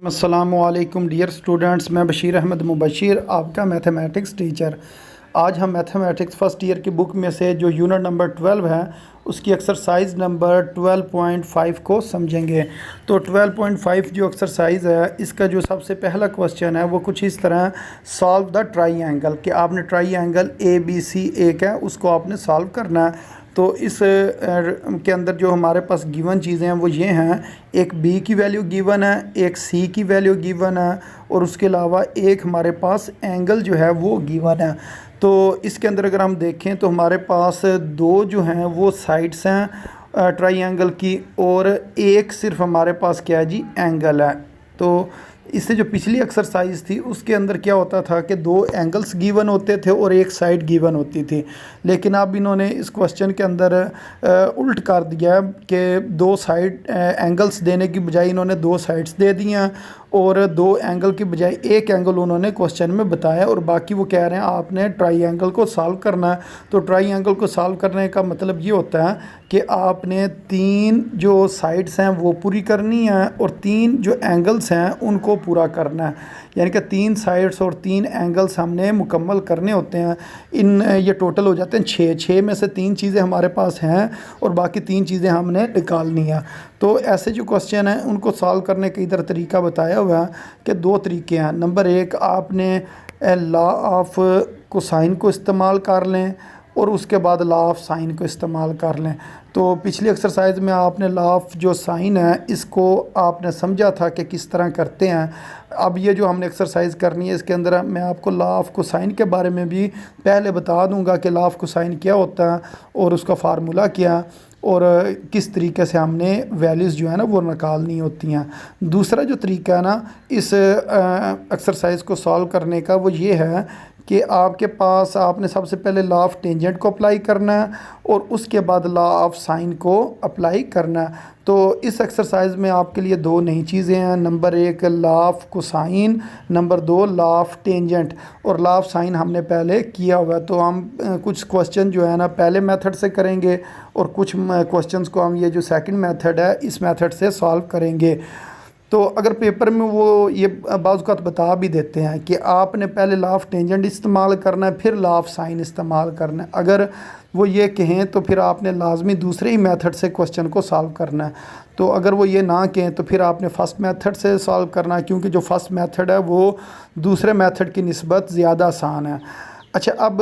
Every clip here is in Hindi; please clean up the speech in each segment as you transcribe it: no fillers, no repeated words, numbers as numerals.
अस्सलामुअलैकुम डियर स्टूडेंट्स, मैं बशीर अहमद मुबशिर, आपका मैथमेटिक्स टीचर। आज हम मैथमेटिक्स फ़र्स्ट ईयर की बुक में से जो यूनिट नंबर 12 है उसकी एक्सरसाइज नंबर 12.5 को समझेंगे। तो 12.5 जो एक्सरसाइज है, इसका जो सबसे पहला क्वेश्चन है वो कुछ इस तरह, सॉल्व द ट्राइएंगल, कि आपने ट्राइएंगल ABC एक है उसको आपने सॉल्व करना है। तो इस के अंदर जो हमारे पास गिवन चीज़ें हैं वो ये हैं, एक B की वैल्यू गिवन है, एक C की वैल्यू गिवन है, और उसके अलावा एक हमारे पास एंगल जो है वो गिवन है। तो इसके अंदर अगर हम देखें तो हमारे पास दो जो हैं वो साइड्स हैं ट्राइएंगल की, और एक सिर्फ हमारे पास क्या है जी, एंगल है। तो इससे जो पिछली एक्सरसाइज थी उसके अंदर क्या होता था कि दो एंगल्स गिवन होते थे और एक साइड गिवन होती थी, लेकिन अब इन्होंने इस क्वेश्चन के अंदर उल्ट कर दिया कि दो साइड एंगल्स देने की बजाय इन्होंने दो साइड्स दे दी हैं, और दो एंगल की बजाय एक एंगल उन्होंने क्वेश्चन में बताया, और बाकी वो कह रहे हैं आपने ट्राइएंगल को सॉल्व करना है। तो ट्राइएंगल को सॉल्व करने का मतलब ये होता है कि आपने तीन जो साइड्स हैं वो पूरी करनी है और तीन जो एंगल्स हैं उनको पूरा करना है, यानी कि तीन साइड्स और तीन एंगल्स हमने मुकम्मल करने होते हैं। ये टोटल हो जाते हैं छः में से तीन चीज़ें हमारे पास हैं और बाकी तीन चीज़ें हमने निकालनी है। तो ऐसे जो क्वेश्चन हैं उनको सॉल्व करने का इधर तरीका बताया हुआ है कि दो तरीके हैं। नंबर एक, आपने लॉ ऑफ कोसाइन को इस्तेमाल कर लें और उसके बाद लॉ ऑफ साइन को इस्तेमाल कर लें। तो पिछली एक्सरसाइज में आपने लॉ ऑफ जो साइन है इसको आपने समझा था कि किस तरह करते हैं। अब ये जो हमने एक्सरसाइज करनी है इसके अंदर मैं आपको लॉ ऑफ कोसाइन के बारे में भी पहले बता दूंगा कि लॉ ऑफ कोसाइन क्या होता है और उसका फार्मूला क्या, और किस तरीके से हमने वैल्यूज़ जो है ना वो निकालनी होती हैं। दूसरा जो तरीका है ना इस एक्सरसाइज को सॉल्व करने का वो ये है कि आपके पास आपने सबसे पहले लॉ ऑफ टेंजेंट को अप्लाई करना है और उसके बाद लॉ ऑफ साइन को अप्लाई करना है। तो इस एक्सरसाइज में आपके लिए दो नई चीज़ें हैं। नंबर एक, लॉ ऑफ कोसाइन, नंबर दो, लॉ ऑफ टेंजेंट। और लॉ ऑफ साइन हमने पहले किया हुआ है, तो हम कुछ क्वेश्चन जो है ना पहले मेथड से करेंगे और कुछ क्वेश्चंस को हम ये जो सेकंड मेथड है इस मेथड से सॉल्व करेंगे। तो अगर पेपर में वो ये बाज़ बता भी देते हैं कि आपने पहले लॉ ऑफ टेंजेंट इस्तेमाल करना है फिर लॉ ऑफ साइन इस्तेमाल करना है, अगर वो ये कहें तो फिर आपने लाजमी दूसरे ही मेथड से क्वेश्चन को सॉल्व करना है। तो अगर वो ये ना कहें तो फिर आपने फ़र्स्ट मेथड से सॉल्व करना है, क्योंकि जो फर्स्ट मेथड है वो दूसरे मेथड की निस्बत ज़्यादा आसान है। अच्छा, अब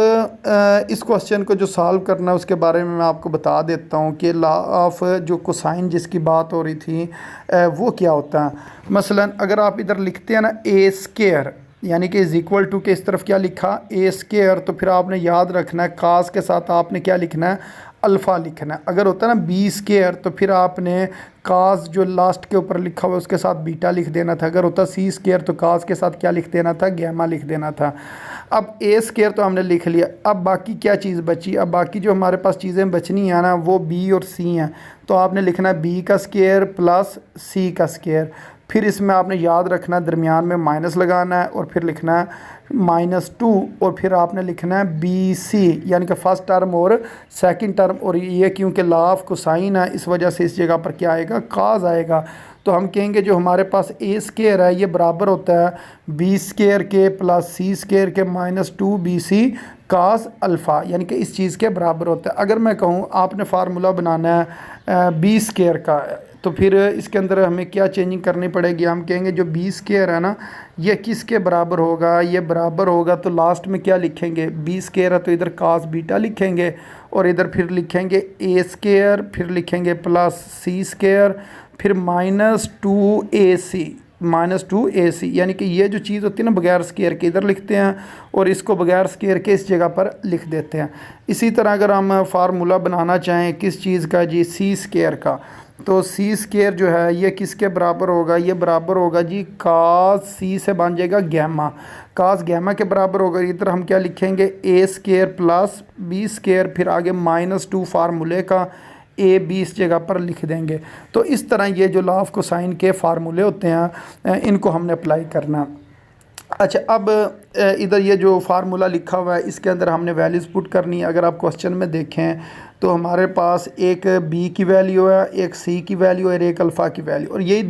इस क्वेश्चन को जो सॉल्व करना है उसके बारे में मैं आपको बता देता हूँ कि लॉ ऑफ जो कोसाइन जिसकी बात हो रही थी वो क्या होता है। मसलन अगर आप इधर लिखते हैं ना ए स्क्वायर, यानी कि इज़ इक्वल टू के इस तरफ क्या लिखा, ए स्क्वायर, तो फिर आपने याद रखना है कास के साथ आपने क्या लिखना है, अल्फ़ा लिखना है। अगर होता है ना बी स्क्वायर तो फिर आपने कास जो लास्ट के ऊपर लिखा हुआ है उसके साथ बीटा लिख देना था। अगर होता सी स्क्वायर तो कास के साथ क्या लिख देना था, गैमा लिख देना था। अब ए स्क्वायर तो हमने लिख लिया, अब बाकी क्या चीज़ बची, अब बाकी जो हमारे पास चीज़ें बचनी है ना वो बी और सी हैं। तो आपने लिखना है बी का स्क्वायर प्लस सी का स्क्वायर, फिर इसमें आपने याद रखना है दरमियान में माइनस लगाना है और फिर लिखना है -2, और फिर आपने लिखना है बी सी, यानी कि फर्स्ट टर्म और सेकंड टर्म। और ये क्योंकि लॉ ऑफ कोसाइन है इस वजह से इस जगह पर क्या आएगा, काज आएगा। तो हम कहेंगे जो हमारे पास ए स्क्वायर है ये बराबर होता है बी स्क्वायर के प्लस सी स्क्वायर के -2 बी सी कास अल्फ़ा, यानी कि इस चीज़ के बराबर होता है। अगर मैं कहूँ आपने फार्मूला बनाना है बी स्क्वायर का, तो फिर इसके अंदर हमें क्या चेंजिंग करनी पड़ेगी, हम कहेंगे जो बी स्क्वायर है ना ये किसके बराबर होगा, ये बराबर होगा, तो लास्ट में क्या लिखेंगे, बी स्क्वायर है तो इधर कास बीटा लिखेंगे और इधर फिर लिखेंगे ए स्क्वायर, फिर लिखेंगे प्लस सी स्क्वायर, फिर -2AC, यानी कि ये जो चीज़ होती है ना बगैर स्क्वायर के इधर लिखते हैं और इसको बगैर स्क्वायर के इस जगह पर लिख देते हैं। इसी तरह अगर हम फार्मूला बनाना चाहें किस चीज़ का जी, सी स्क्वायर का, तो सी स्क्वायर जो है ये किसके बराबर होगा, ये बराबर होगा जी कास सी से बन जाएगा गैमा, कास गैमा के बराबर होगा। इधर हम क्या लिखेंगे, ए स्क्वायर प्लस बी स्क्वायर, फिर आगे -2 फार्मूले का ए बी इस जगह पर लिख देंगे। तो इस तरह ये जो लॉ ऑफ कोसाइन के फार्मूले होते हैं इनको हमने अप्लाई करना। अच्छा, अब इधर ये जो फार्मूला लिखा हुआ है इसके अंदर हमने वैल्यूज़ पुट करनी है। अगर आप क्वेश्चन में देखें तो हमारे पास एक बी की वैल्यू है, एक सी की वैल्यू है और एक अल्फ़ा की वैल्यू, और यही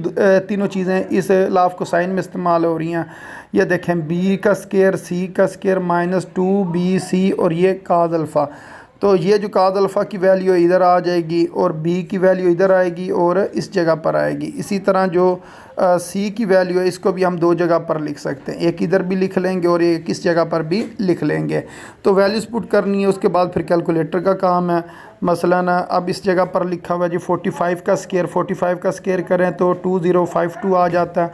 तीनों चीज़ें इस लॉ ऑफ कोसाइन में इस्तेमाल हो रही हैं। ये देखें बी का स्केयर सी का स्केयर माइनस 2bc और ये काज अल्फ़ा। तो ये जो काज अल्फ़ा की वैल्यू इधर आ जाएगी और बी की वैल्यू इधर आएगी और इस जगह पर आएगी। इसी तरह जो सी की वैल्यू है इसको भी हम दो जगह पर लिख सकते हैं, एक इधर भी लिख लेंगे और एक इस जगह पर भी लिख लेंगे। तो वैल्यूज़ पुट करनी है, उसके बाद फिर कैलकुलेटर का काम है। मसलन अब इस जगह पर लिखा हुआ है जी 45 का स्केयर, 45 का स्केयर करें तो 2052 आ जाता है।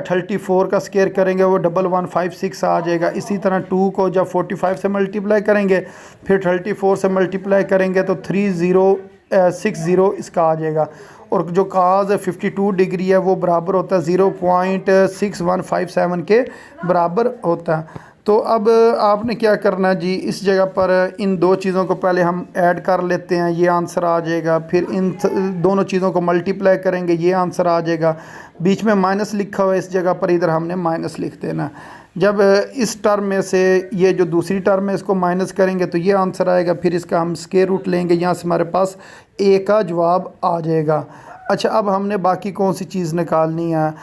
34 का स्केयर करेंगे वो 1156 आ जाएगा। इसी तरह 2 को जब 45 से मल्टीप्लाई करेंगे फिर 34 से मल्टीप्लाई करेंगे तो 3060 इसका आ जाएगा। और जो काज 52 डिग्री है वो बराबर होता है 0.6157 के बराबर होता है। तो अब आपने क्या करना है जी, इस जगह पर इन दो चीज़ों को पहले हम ऐड कर लेते हैं, ये आंसर आ जाएगा। फिर इन दोनों चीज़ों को मल्टीप्लाई करेंगे, ये आंसर आ जाएगा। बीच में माइनस लिखा हुआ है, इस जगह पर इधर हमने माइनस लिख देना। जब इस टर्म में से ये जो दूसरी टर्म है इसको माइनस करेंगे तो ये आंसर आएगा। फिर इसका हम स्क्वायर रूट लेंगे, यहाँ से हमारे पास ए का जवाब आ जाएगा। अच्छा, अब हमने बाकी कौन सी चीज़ निकालनी है?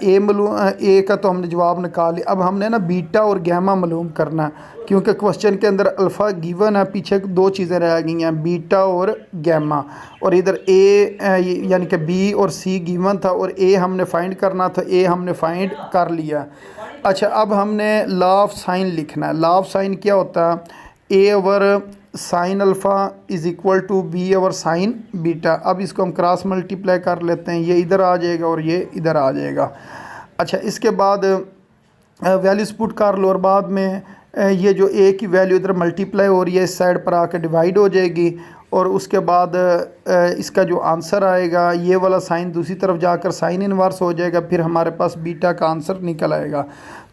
ए का तो हमने जवाब निकाल लिया। अब हमने ना बीटा और गैमा मालूम करना है, क्योंकि क्वेश्चन के अंदर अल्फ़ा गिवन है, पीछे दो चीज़ें रह गई हैं, बीटा और गैमा। और इधर ए यानी कि बी और सी गिवन था और ए हमने फाइंड करना था, ए हमने फाइंड कर लिया। अच्छा, अब हमने लॉ ऑफ साइन लिखना है। लॉ ऑफ साइन क्या होता है? A over sine alpha is equal to b over sine beta. अब इसको हम क्रॉस मल्टीप्लाई कर लेते हैं, ये इधर आ जाएगा और ये इधर आ जाएगा। अच्छा, इसके बाद वैल्यूज़ पुट कर लो और बाद में ये जो ए की वैल्यू इधर मल्टीप्लाई हो रही है इस साइड पर आकर डिवाइड हो जाएगी। और उसके बाद इसका जो आंसर आएगा ये वाला साइन दूसरी तरफ जाकर साइन इनवर्स हो जाएगा, फिर हमारे पास बीटा का आंसर निकल आएगा।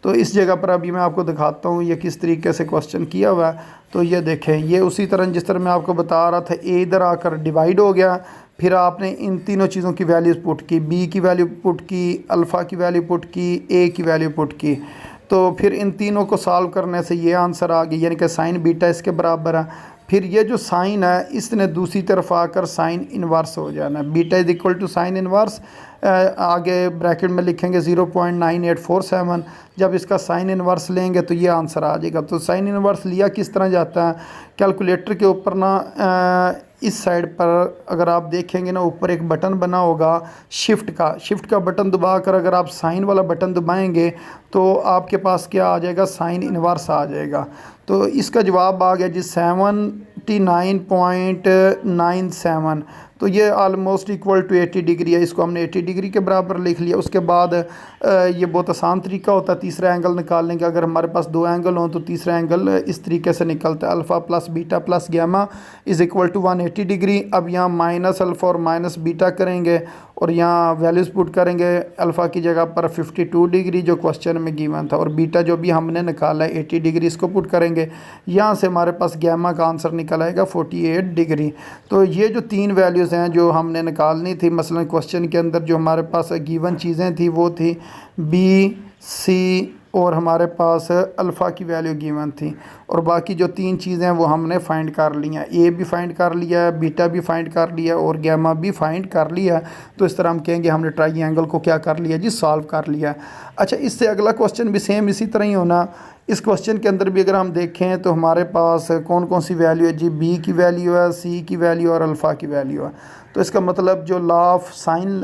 तो इस जगह पर अभी मैं आपको दिखाता हूँ ये किस तरीके से क्वेश्चन किया हुआ है। तो ये देखें, ये उसी तरह जिस तरह मैं आपको बता रहा था, ए इधर आकर डिवाइड हो गया, फिर आपने इन तीनों चीज़ों की वैल्यूज़ पुट की, बी की वैल्यू पुट की, अल्फ़ा की वैल्यू पुट की, ए की वैल्यू पुट की। तो फिर इन तीनों को सॉल्व करने से ये आंसर आ गया, यानी कि साइन बीटा इसके बराबर है। फिर ये जो साइन है इसने दूसरी तरफ आकर साइन इनवर्स हो जाना। Beta is equal to sine inverse, आगे ब्रैकेट में लिखेंगे 0.9847। जब इसका साइन इनवर्स लेंगे तो ये आंसर आ जाएगा। तो साइन इनवर्स लिया किस तरह जाता है? कैलकुलेटर के ऊपर ना इस साइड पर अगर आप देखेंगे ना, ऊपर एक बटन बना होगा शिफ्ट का बटन दबाकर अगर आप साइन वाला बटन दबाएंगे तो आपके पास क्या आ जाएगा? साइन इनवर्स आ जाएगा। तो इसका जवाब आ गया जी 79.97। तो ये आलमोस्ट इक्वल टू 80 डिग्री है, इसको हमने 80 डिग्री के बराबर लिख लिया। उसके बाद ये बहुत आसान तरीका होता है तीसरा एंगल निकालने का। अगर हमारे पास दो एंगल हों तो तीसरा एंगल इस तरीके से निकलता है, alpha plus beta plus gamma is equal to 180 degree. अब यहाँ माइनस अल्फ़ा और माइनस बीटा करेंगे और यहाँ वैल्यूज़ पुट करेंगे। अल्फ़ा की जगह पर 52 डिग्री जो क्वेश्चन में गिवन था, और बीटा जो भी हमने निकाला है 80 डिग्री, इसको पुट करेंगे। यहाँ से हमारे पास गैमा का आंसर निकल आएगा 48 डिग्री। तो ये जो तीन वैल्यूज़ हैं जो हमने निकालनी थी, मसलन क्वेश्चन के अंदर जो हमारे पास गिवन चीज़ें थी वो थी बी, सी और हमारे पास अल्फ़ा की वैल्यू गिवन थी। और बाकी जो तीन चीज़ें हैं वो हमने फाइंड कर ली हैं, ए भी फाइंड कर लिया है, बीटा भी फाइंड कर लिया और गैमा भी फाइंड कर लिया है। तो इस तरह हम कहेंगे हमने ट्रायंगल को क्या कर लिया जी? सॉल्व कर लिया। अच्छा, इससे अगला क्वेश्चन भी सेम इसी तरह ही होना। इस क्वेश्चन के अंदर भी अगर हम देखें तो हमारे पास कौन कौन सी वैल्यू है जी? बी की वैल्यू है, सी की वैल्यू और अल्फ़ा की वैल्यू है। तो इसका मतलब जो लॉ ऑफ साइन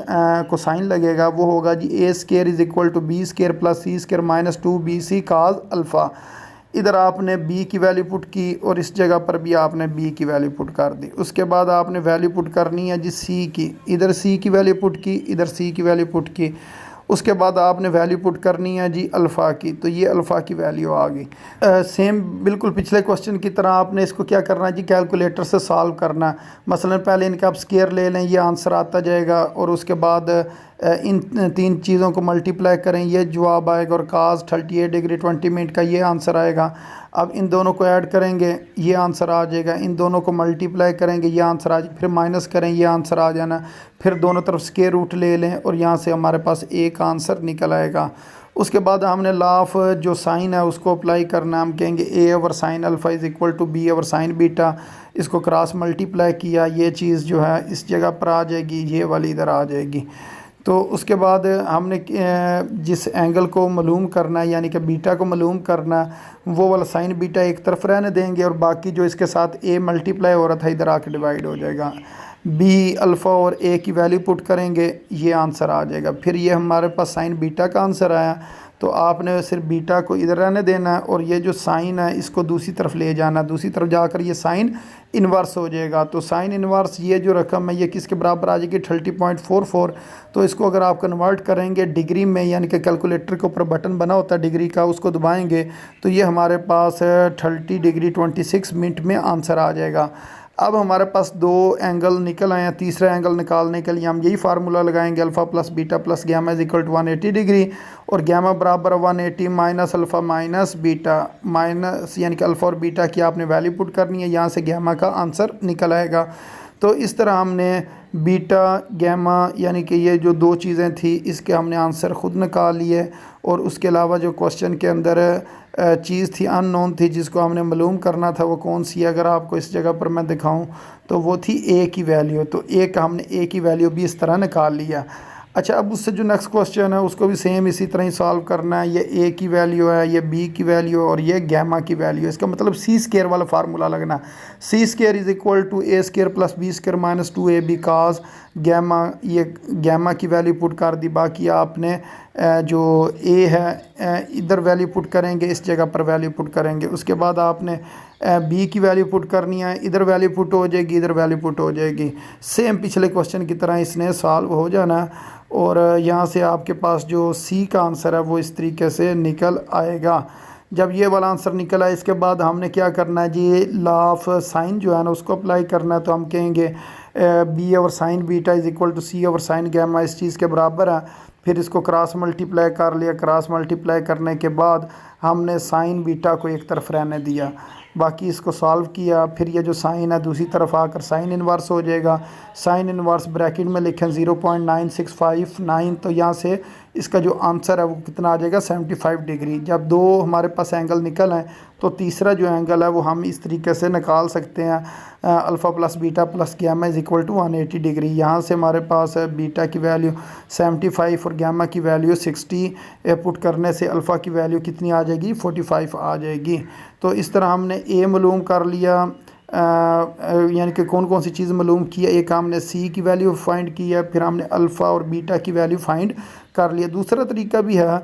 को साइन लगेगा वो होगा जी a square is equal to b square plus C square minus 2bc cos alpha. इधर आपने b की वैल्यू पुट की और इस जगह पर भी आपने b की वैल्यू पुट कर दी। उसके बाद आपने वैल्यू पुट करनी है जी c की, इधर c की वैल्यू पुट की, इधर c की वैल्यू पुट की। उसके बाद आपने वैल्यू पुट करनी है जी अल्फ़ा की, तो ये अल्फ़ा की वैल्यू आ गई। सेम बिल्कुल पिछले क्वेश्चन की तरह आपने इसको क्या करना है जी? कैलकुलेटर से सॉल्व करना। मसलन पहले इनका आप स्केयर ले लें, ये आंसर आता जाएगा और उसके बाद इन तीन चीज़ों को मल्टीप्लाई करें, ये जवाब आएगा। और काज 38 डिग्री 20 मिनट का ये आंसर आएगा। अब इन दोनों को ऐड करेंगे, ये आंसर आ जाएगा। इन दोनों को मल्टीप्लाई करेंगे, ये आंसर आ जाएगा। फिर माइनस करें, ये आंसर आ जाना। फिर दोनों तरफ स्क्वायर रूट ले लें और यहाँ से हमारे पास एक आंसर निकल आएगा। उसके बाद हमने लॉ ऑफ जो साइन है उसको अप्लाई करना। हम कहेंगे a over sine alpha is equal to b over sine beta. इसको क्रॉस मल्टीप्लाई किया, ये चीज़ जो है इस जगह पर आ जाएगी, ये वाली इधर आ जाएगी। तो उसके बाद हमने जिस एंगल को मालूम करना है यानी कि बीटा को मालूम करना है, वो वाला साइन बीटा एक तरफ रहने देंगे और बाकी जो इसके साथ ए मल्टीप्लाई हो रहा था इधर आके डिवाइड हो जाएगा। बी अल्फ़ा और ए की वैल्यू पुट करेंगे, ये आंसर आ जाएगा। फिर ये हमारे पास साइन बीटा का आंसर आया। तो आपने सिर्फ बीटा को इधर रहने देना है और ये जो साइन है इसको दूसरी तरफ ले जाना, दूसरी तरफ जाकर ये साइन इन्वर्स हो जाएगा। तो साइन इन्वर्स ये जो रकम है ये किसके बराबर आ जाएगी 30.44। तो इसको अगर आप कन्वर्ट करेंगे डिग्री में, यानी कि कैलकुलेटर के ऊपर बटन बना होता है डिग्री का, उसको दबाएंगे तो ये हमारे पास 30 डिग्री 26 मिनट में आंसर आ जाएगा। अब हमारे पास दो एंगल निकल आए हैं। तीसरा एंगल निकालने के लिए हम यही फार्मूला लगाएंगे, alpha plus beta plus gamma is equal to 180 degree और गैमा बराबर 180 minus alpha minus beta, minus यानी कि अल्फ़ा और बीटा की आपने वैल्यू पुट करनी है, यहाँ से गैमा का आंसर निकल आएगा। तो इस तरह हमने बीटा गैमा यानी कि ये जो दो चीज़ें थी इसके हमने आंसर ख़ुद निकाल लिए। और उसके अलावा जो क्वेश्चन के अंदर चीज़ थी अननोन थी जिसको हमने मालूम करना था वो कौन सी है, अगर आपको इस जगह पर मैं दिखाऊं तो वो थी ए की वैल्यू। तो ए का हमने ए की वैल्यू भी इस तरह निकाल लिया। अच्छा, अब उससे जो नेक्स्ट क्वेश्चन है उसको भी सेम इसी तरह ही सॉल्व करना है। ये ए की वैल्यू है, ये बी की वैल्यू है और ये गैमा की वैल्यू है। इसका मतलब सी स्केयर वाला फार्मूला लगना, c square is equal to A square plus b square minus 2a because gamma, ये गैमा की वैल्यू पुट कर दी। बाकी आपने जो ए है इधर वैल्यू पुट करेंगे, इस जगह पर वैल्यू पुट करेंगे। उसके बाद आपने बी की वैल्यू पुट करनी है, इधर वैल्यू पुट हो जाएगी, इधर वैल्यू पुट हो जाएगी। सेम पिछले क्वेश्चन की तरह इसने सॉल्व हो जाना और यहाँ से आपके पास जो सी का आंसर है वो इस तरीके से निकल आएगा। जब ये वाला आंसर निकल आए इसके बाद हमने क्या करना है जी, लॉ ऑफ साइन जो है ना उसको अप्लाई करना है। तो हम कहेंगे B over sine beta is equal to C over sine gamma इस चीज़ के बराबर है। फिर इसको क्रॉस मल्टीप्लाई कर लिया, क्रॉस मल्टीप्लाई करने के बाद हमने साइन बीटा को एक तरफ रहने दिया, बाकी इसको सॉल्व किया। फिर ये जो साइन है दूसरी तरफ आकर साइन इन्वर्स हो जाएगा। साइन इन्वर्स ब्रैकेट में लिखें 0.9659, तो यहाँ से इसका जो आंसर है वो कितना आ जाएगा 75 डिग्री। जब दो हमारे पास एंगल निकल आए तो तीसरा जो एंगल है वो हम इस तरीके से निकाल सकते हैं, alpha plus beta plus gamma is equal to 180 degree. यहाँ से हमारे पास बीटा की वैल्यू 75 और गैमा की वैल्यू 60 पुट करने से अल्फ़ा की वैल्यू कितनी आ जाएगी 45 आ जाएगी। तो इस तरह हमने ए मालूम कर लिया, यानी कि कौन कौन सी चीज़ मालूम की है। एक हमने सी की वैल्यू फाइंड की है, फिर हमने अल्फ़ा और बीटा की वैल्यू फाइंड कर लिया। दूसरा तरीका भी है,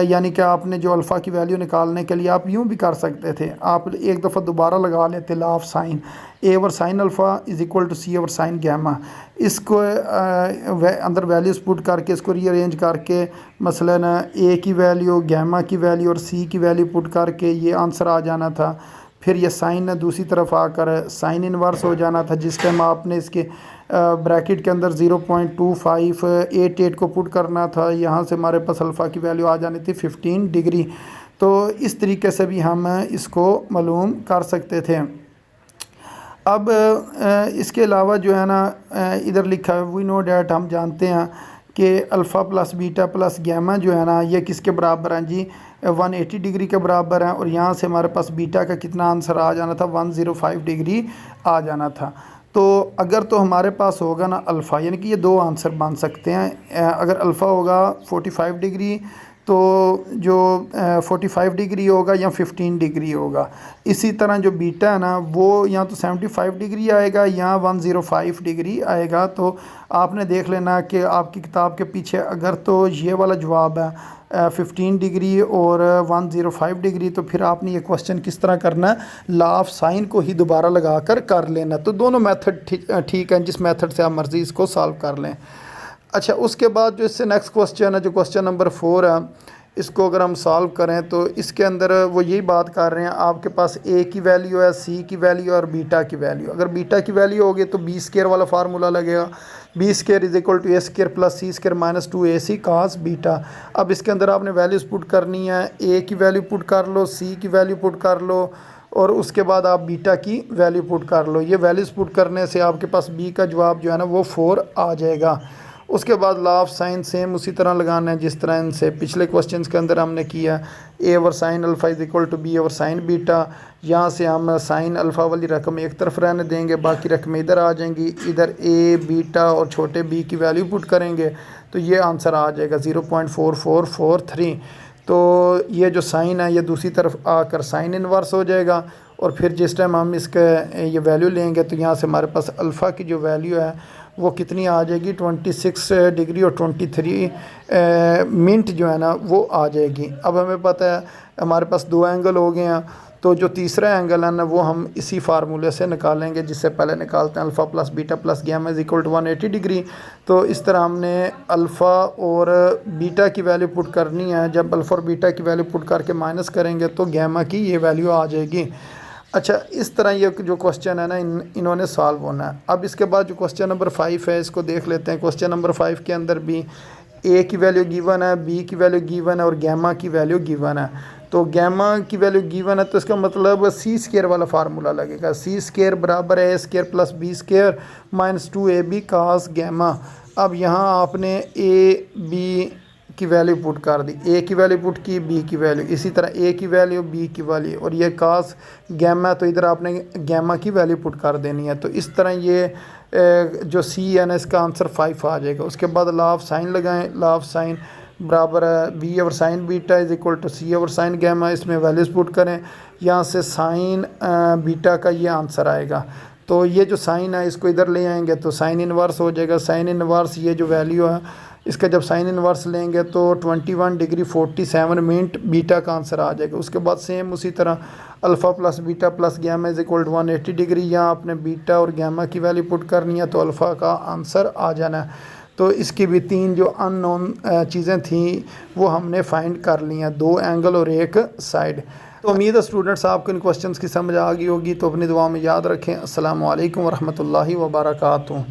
यानी कि आपने जो अल्फ़ा की वैल्यू निकालने के लिए आप यूँ भी कर सकते थे, आप एक दफ़ा दोबारा लगा लेते law of sine, A over sine alpha is equal to C over sine gamma. इसको अंदर वैल्यूज़ पुट करके इसको रीअरेंज करके मसलन ए की वैल्यू, गैमा की वैल्यू और सी की वैल्यू पुट करके ये आंसर आ जाना था। फिर ये साइन दूसरी तरफ आकर साइन इन्वर्स हो जाना था, जिस टाइम आपने इसके ब्रैकेट के अंदर 0.2588 को पुट करना था। यहाँ से हमारे पास अल्फ़ा की वैल्यू आ जानी थी 15 डिग्री। तो इस तरीके से भी हम इसको मालूम कर सकते थे। अब इसके अलावा जो है ना इधर लिखा है वी नो डैट, हम जानते हैं कि alpha plus beta plus gamma जो है ना ये किसके बराबर हैं जी 180 डिग्री के बराबर हैं। और यहाँ से हमारे पास बीटा का कितना आंसर आ जाना था 105 डिग्री आ जाना था। तो अगर तो हमारे पास होगा ना अल्फ़ा, यानी कि ये दो आंसर बन सकते हैं। अगर अल्फ़ा होगा 45 डिग्री तो जो 45 डिग्री होगा या 15 डिग्री होगा। इसी तरह जो बीटा है ना वो या तो 75 डिग्री आएगा या 105 डिग्री आएगा। तो आपने देख लेना कि आपकी किताब के पीछे अगर तो ये वाला जवाब है 15 डिग्री और 105 डिग्री, तो फिर आपने ये क्वेश्चन किस तरह करना है, लॉ ऑफ साइन को ही दोबारा लगा कर लेना। तो दोनों मेथड ठीक है, जिस मेथड से आप मर्ज़ी इसको सॉल्व कर लें। अच्छा, उसके बाद जो इससे नेक्स्ट क्वेश्चन है जो क्वेश्चन नंबर 4 है, इसको अगर हम सॉल्व करें तो इसके अंदर वो यही बात कर रहे हैं, आपके पास ए की वैल्यू है, सी की वैल्यू और बीटा की वैल्यू। अगर बीटा की वैल्यू होगी तो बी स्केयर वाला फार्मूला लगेगा, B square is equal to A square plus C square minus 2ac cos beta. अब इसके अंदर आपने वैल्यूज़ पुट करनी है, ए की वैल्यू पुट कर लो, सी की वैल्यू पुट कर लो और उसके बाद आप बीटा की वैल्यू पुट कर लो। ये वैल्यूज़ पुट करने से आपके पास बी का जवाब जो है ना वो 4 आ जाएगा। उसके बाद लॉ ऑफ साइन सेम उसी तरह लगाना है जिस तरह इनसे पिछले क्वेश्चन के अंदर हमने किया। A over sine alpha is equal to b over sine beta. यहाँ से हम साइन अल्फ़ा वाली रकम एक तरफ रहने देंगे, बाकी रकमें इधर आ जाएंगी। इधर ए बीटा और छोटे बी की वैल्यू पुट करेंगे तो ये आंसर आ जाएगा 0.4443। तो ये जो साइन है ये दूसरी तरफ आकर साइन इन्वर्स हो जाएगा। और फिर जिस टाइम हम इसका ये वैल्यू लेंगे तो यहाँ से हमारे पास अल्फ़ा की जो वैल्यू है वो कितनी आ जाएगी 26 डिग्री और 23 मिनट जो है ना वो आ जाएगी। अब हमें पता है हमारे पास दो एंगल हो गए हैं, तो जो तीसरा एंगल है ना वो हम इसी फार्मूले से निकालेंगे जिससे पहले निकालते हैं alpha plus beta plus gamma is equal to 180 degree. तो इस तरह हमने अल्फ़ा और बीटा की वैल्यू पुट करनी है। जब अल्फ़ा और बीटा की वैल्यू पुट करके माइनस करेंगे तो गैमा की ये वैल्यू आ जाएगी। अच्छा, इस तरह ये जो क्वेश्चन है ना इन्होंने सॉल्व होना है। अब इसके बाद जो क्वेश्चन नंबर 5 है इसको देख लेते हैं। क्वेश्चन नंबर 5 के अंदर भी ए की वैल्यू गिवन है, बी की वैल्यू गिवन है और गैमा की वैल्यू गिवन है। तो गैमा की वैल्यू गिवन है तो इसका मतलब सी स्केयर वाला फार्मूला लगेगा। सी स्केयर बराबर है a square plus b square minus 2ab cos gamma. अब यहाँ आपने ए बी की वैल्यू पुट कर दी, ए की वैल्यू पुट की, बी की वैल्यू, इसी तरह ए की वैल्यू बी की वैल्यू और ये कास गैमा तो इधर आपने गैमा की वैल्यू पुट कर देनी है। तो इस तरह ये जो सी है ना इसका आंसर 5 आ जाएगा। उसके बाद लॉ ऑफ साइन लगाएं। लॉ ऑफ साइन बराबर है B over sine beta is equal to C over sine gamma. इसमें वैल्यूज़ पुट करें, यहाँ से साइन बीटा का ये आंसर आएगा। तो ये जो साइन है इसको इधर ले आएंगे तो साइन इन्वर्स हो जाएगा। साइन इन्वर्स ये जो वैल्यू है इसका जब साइन इन्वर्स लेंगे तो 21 डिग्री 47 मिनट बीटा का आंसर आ जाएगा। उसके बाद सेम उसी तरह alpha plus beta plus gamma is equal to 180 degree. यहाँ आपने बीटा और गैमा की वैल्यू पुट करनी है तो अल्फ़ा का आंसर आ जाना है। तो इसकी भी 3 जो अननोन चीज़ें थी वो हमने फाइंड कर ली हैं, 2 एंगल और 1 साइड। तो उम्मीद है स्टूडेंट्स आपको इन क्वेश्चंस की समझ आ गई होगी। तो अपनी दुआ में याद रखें। अस्सलामु अलैकुम वरहमतुल्लाहि वबरकातुहू।